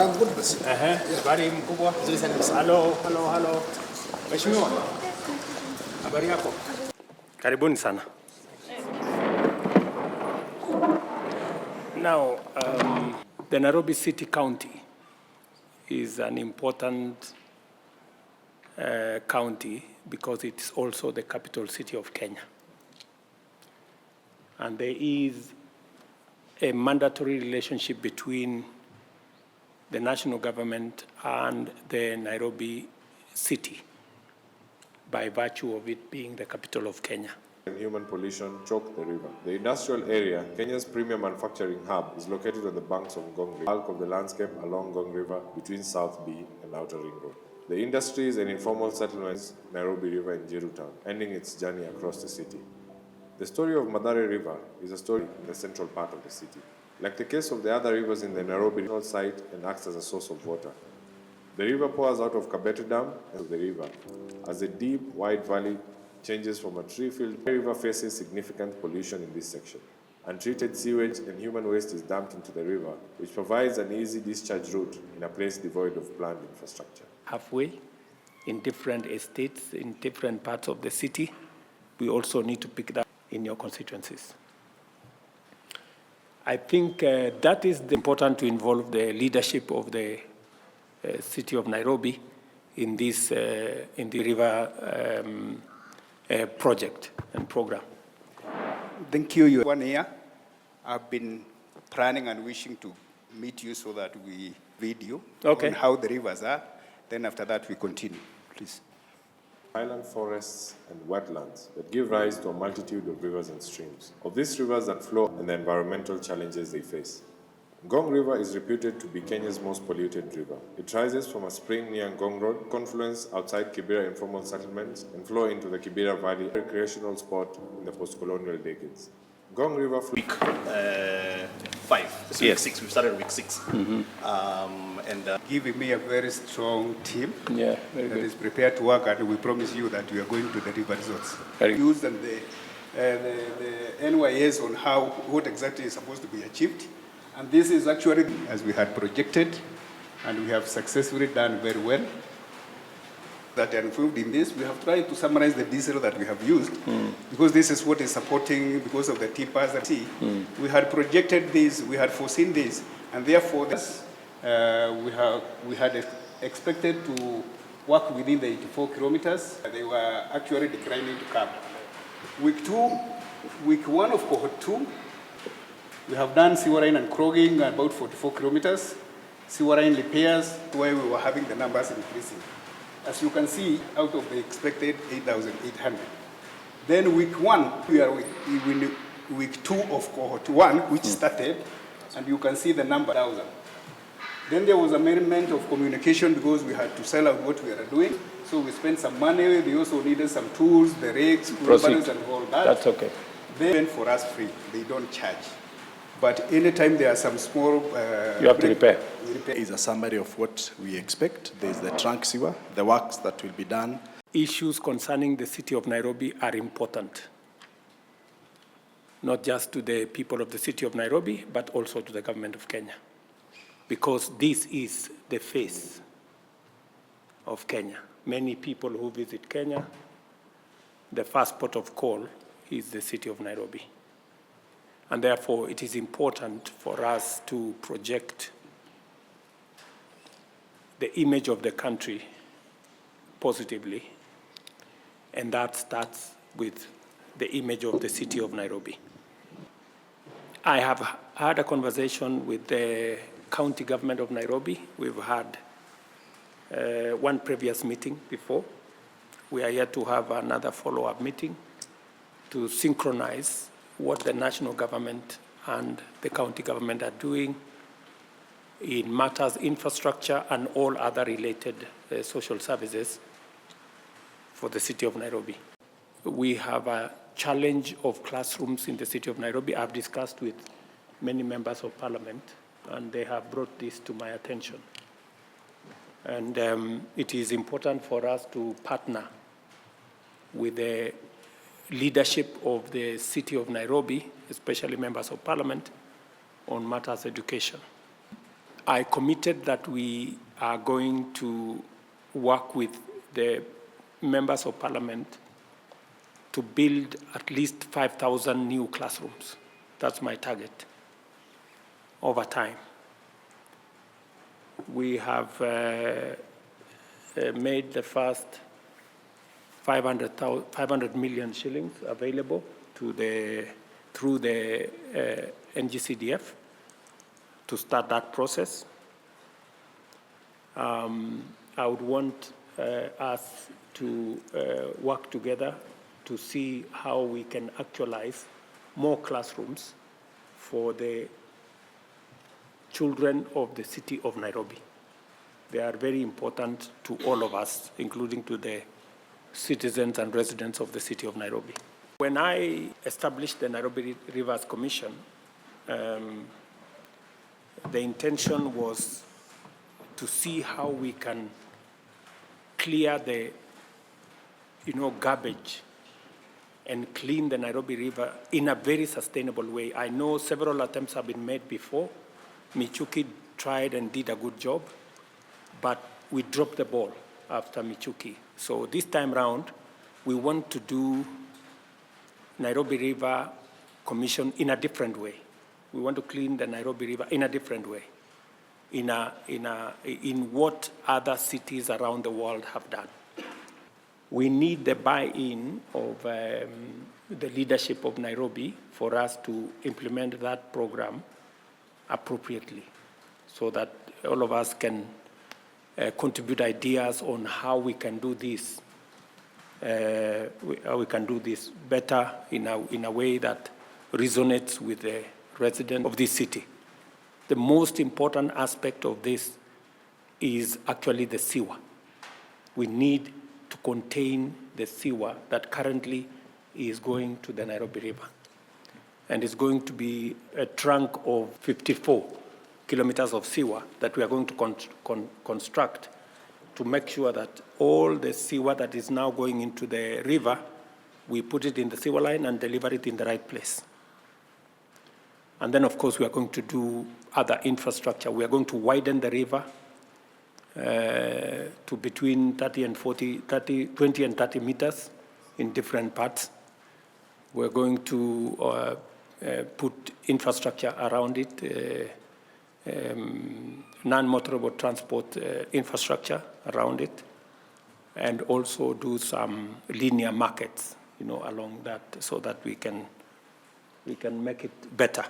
I'm good, President. Habari mkubwa. Halo. Mheshimiwa. Habari yako? Karibuni sana. Now, the Nairobi City County is an important county because it's also the capital city of Kenya. And there is a mandatory relationship between the national government and the Nairobi city by virtue of it being the capital of Kenya. Human pollution choke the river. The industrial area, Kenya's premier manufacturing hub, is located on the banks of Ngong River, the bulk of the landscape along Ngong River between South B and Outer Ring Road. The industries and informal settlements, Nairobi River in Jiru Town, ending its journey across the city. The story of Mathare River is a story in the central part of the city. Like the case of the other rivers in the Nairobi regional site and acts as a source of water. The river pours out of Kabete Dam and the river. As the deep, wide valley changes from a tree-filled, the river faces significant pollution in this section. Untreated sewage and human waste is dumped into the river, which provides an easy discharge route in a place devoid of planned infrastructure. Halfway, in different estates, in different parts of the city, we also need to pick that in your constituencies. I think that is important to involve the leadership of the city of Nairobi in this in the river project and program. Thank you. 1 year, I've been planning and wishing to meet you so that we video on how the rivers are. Then after that, we continue, please. Highland forests and wetlands that give rise to a multitude of rivers and streams. Of these rivers that flow and the environmental challenges they face. Ngong River is reputed to be Kenya's most polluted river. It rises from a spring near Ngong Road, confluence outside Kibera informal settlements, and flow into the Kibera Valley, a recreational spot in the post-colonial decades. Ngong River week 5. So yes. Week 6. We started week 6. And giving me a very strong team that is prepared to work, and we promise you that we are going to the river resorts. Use and the NYS on what exactly is supposed to be achieved. And this is actually as we had projected, and we have successfully done very well. That are involved in this, we have tried to summarize the diesel that we have used, because this is what is supporting because of the TPAs that we had projected this, we had foreseen this, and therefore this, we had expected to work within the 84 kilometers. They were actually declining to come. Week 1 of cohort 2, we have done sewerine and clogging about 44 kilometers. Sewerine repairs, where we were having the numbers increasing. As you can see, out of the expected 8,800. Then week 1, we are in week 2 of cohort 1, which started, and you can see the number 1,000. Then there was amendment of communication because we had to sell out what we are doing. So we spent some money. They also needed some tools, the rigs, and all that. That's okay. They went for us free. They don't charge. But anytime there are some small... you have to repair. Is a summary of what we expect. There's the trunk sewer, the works that will be done. Issues concerning the city of Nairobi are important, not just to the people of the city of Nairobi, but also to the government of Kenya, because this is the face of Kenya. Many people who visit Kenya, the first port of call is the city of Nairobi. And therefore, it is important for us to project the image of the country positively, and that starts with the image of the city of Nairobi. I have had a conversation with the county government of Nairobi. We've had one previous meeting before. We are yet to have another follow-up meeting to synchronize what the national government and the county government are doing in matters infrastructure and all other related social services for the city of Nairobi. We have a challenge of classrooms in the city of Nairobi. I've discussed with many members of parliament, and they have brought this to my attention. And it is important for us to partner with the leadership of the city of Nairobi, especially members of parliament, on matters education. I committed that we are going to work with the members of parliament to build at least 5,000 new classrooms. That's my target over time. We have made the first 500 million shillings available through the NGCDF to start that process. I would want us to work together to see how we can actualize more classrooms for the children of the city of Nairobi. They are very important to all of us, including to the citizens and residents of the city of Nairobi. When I established the Nairobi Rivers Commission, the intention was to see how we can clear the garbage and clean the Nairobi River in a very sustainable way. I know several attempts have been made before. Michuki tried and did a good job, but we dropped the ball after Michuki. So this time round, we want to do Nairobi River Commission in a different way. We want to clean the Nairobi River in a different way, in what other cities around the world have done. We need the buy-in of the leadership of Nairobi for us to implement that program appropriately, so that all of us can contribute ideas on how we can do this, how we can do this better in a way that resonates with the residents of this city. The most important aspect of this is actually the sewer. We need to contain the sewer that currently is going to the Nairobi River. And it's going to be a trunk of 54 kilometers of sewer that we are going to construct to make sure that all the sewer that is now going into the river, we put it in the sewer line and deliver it in the right place. And then, of course, we are going to do other infrastructure. We are going to widen the river to between 20 and 30 meters in different parts. We're going to put infrastructure around it, non-motorable transport infrastructure around it, and also do some linear markets, along that, so that we can make it better.